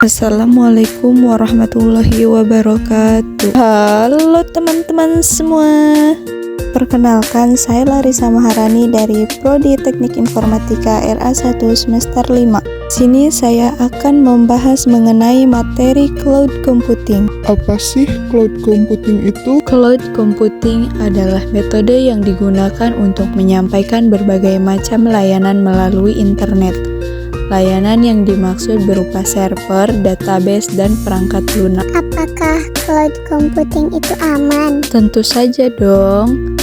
Assalamualaikum warahmatullahi wabarakatuh. Halo teman-teman semua. Perkenalkan, saya Larissa Maharani dari Prodi Teknik Informatika RA1 semester 5. Sini saya akan membahas mengenai materi cloud computing. Apa sih cloud computing itu? Cloud computing adalah metode yang digunakan untuk menyampaikan berbagai macam layanan melalui internet. Layanan yang dimaksud berupa server, database, dan perangkat lunak. Apakah cloud computing itu aman? Tentu saja dong,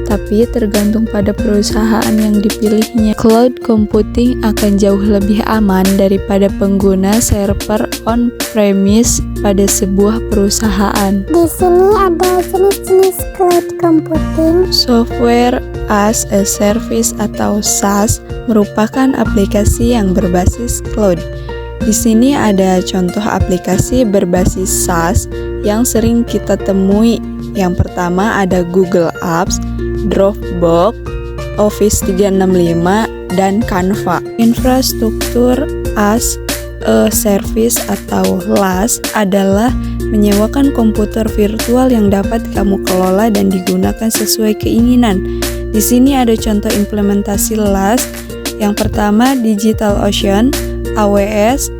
tapi tergantung pada perusahaan yang dipilihnya. Cloud computing akan jauh lebih aman daripada pengguna server on-premise pada sebuah perusahaan. Di sini ada jenis-jenis cloud computing. Software as a Service atau SaaS merupakan aplikasi yang berbasis cloud. Di sini ada contoh aplikasi berbasis SaaS yang sering kita temui. Yang pertama ada Google Apps, Dropbox, Office 365, dan Canva. Infrastruktur as a Service atau LaaS adalah menyewakan komputer virtual yang dapat kamu kelola dan digunakan sesuai keinginan. Di sini ada contoh implementasi LaaS. Yang pertama DigitalOcean, AWS,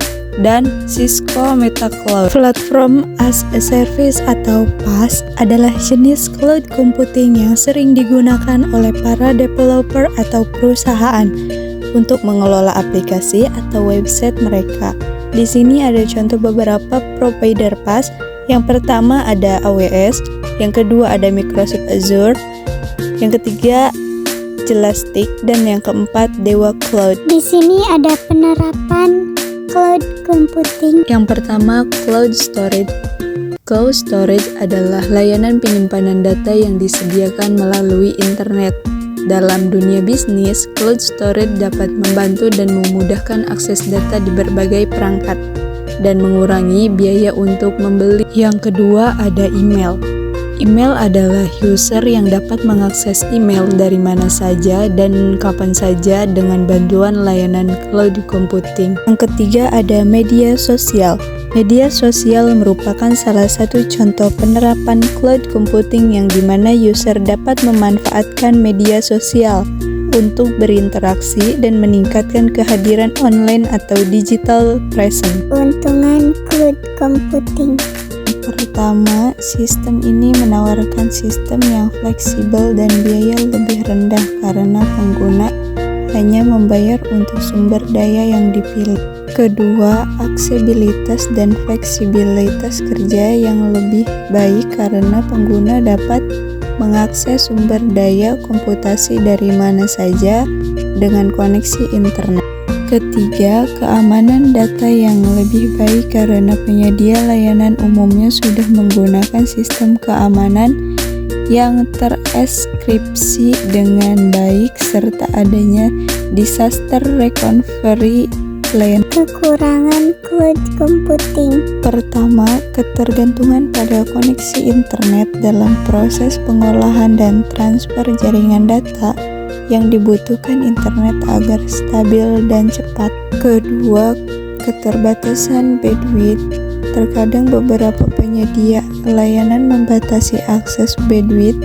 dan Cisco MetaCloud. Platform as a Service atau PaaS adalah jenis cloud computing yang sering digunakan oleh para developer atau perusahaan untuk mengelola aplikasi atau website mereka. Di sini ada contoh beberapa provider PaaS. Yang pertama ada AWS, yang kedua ada Microsoft Azure, yang ketiga Jelastic, dan yang keempat Dewa Cloud. Di sini ada penerapan cloud computing. Yang pertama, cloud storage. Cloud storage adalah layanan penyimpanan data yang disediakan melalui internet. Dalam dunia bisnis, cloud storage dapat membantu dan memudahkan akses data di berbagai perangkat dan mengurangi biaya untuk membeli. Yang kedua, ada email. Email adalah user yang dapat mengakses email dari mana saja dan kapan saja dengan bantuan layanan cloud computing. Yang ketiga ada media sosial. Media sosial merupakan salah satu contoh penerapan cloud computing yang dimana user dapat memanfaatkan media sosial untuk berinteraksi dan meningkatkan kehadiran online atau digital presence. Keuntungan cloud computing. Pertama, sistem ini menawarkan sistem yang fleksibel dan biaya lebih rendah karena pengguna hanya membayar untuk sumber daya yang dipilih. Kedua, aksesibilitas dan fleksibilitas kerja yang lebih baik karena pengguna dapat mengakses sumber daya komputasi dari mana saja dengan koneksi internet. Ketiga, keamanan data yang lebih baik karena penyedia layanan umumnya sudah menggunakan sistem keamanan yang tereskripsi dengan baik serta adanya disaster recovery plan. Kekurangan cloud computing. Pertama, ketergantungan pada koneksi internet dalam proses pengolahan dan transfer jaringan data yang dibutuhkan internet agar stabil dan cepat. Kedua, keterbatasan bandwidth. Terkadang beberapa penyedia layanan membatasi akses bandwidth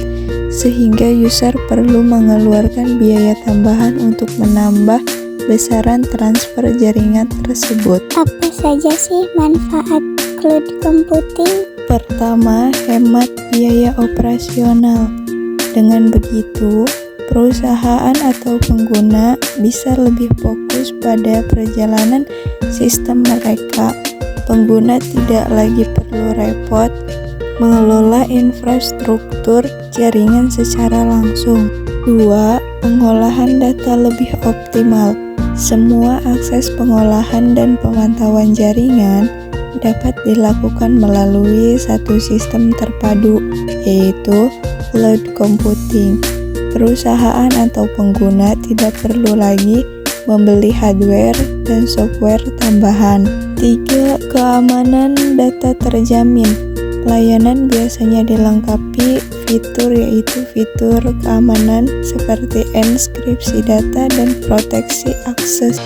sehingga user perlu mengeluarkan biaya tambahan untuk menambah besaran transfer jaringan tersebut. Apa saja sih manfaat cloud computing? Pertama, hemat biaya operasional. Dengan begitu, perusahaan atau pengguna bisa lebih fokus pada perjalanan sistem mereka. Pengguna tidak lagi perlu repot mengelola infrastruktur jaringan secara langsung. 2. Pengolahan data lebih optimal. Semua akses pengolahan dan pemantauan jaringan dapat dilakukan melalui satu sistem terpadu, yaitu cloud computing. Perusahaan atau pengguna tidak perlu lagi membeli hardware dan software tambahan. 3. Keamanan data terjamin. Layanan biasanya dilengkapi fitur yaitu fitur keamanan seperti enkripsi data dan proteksi akses.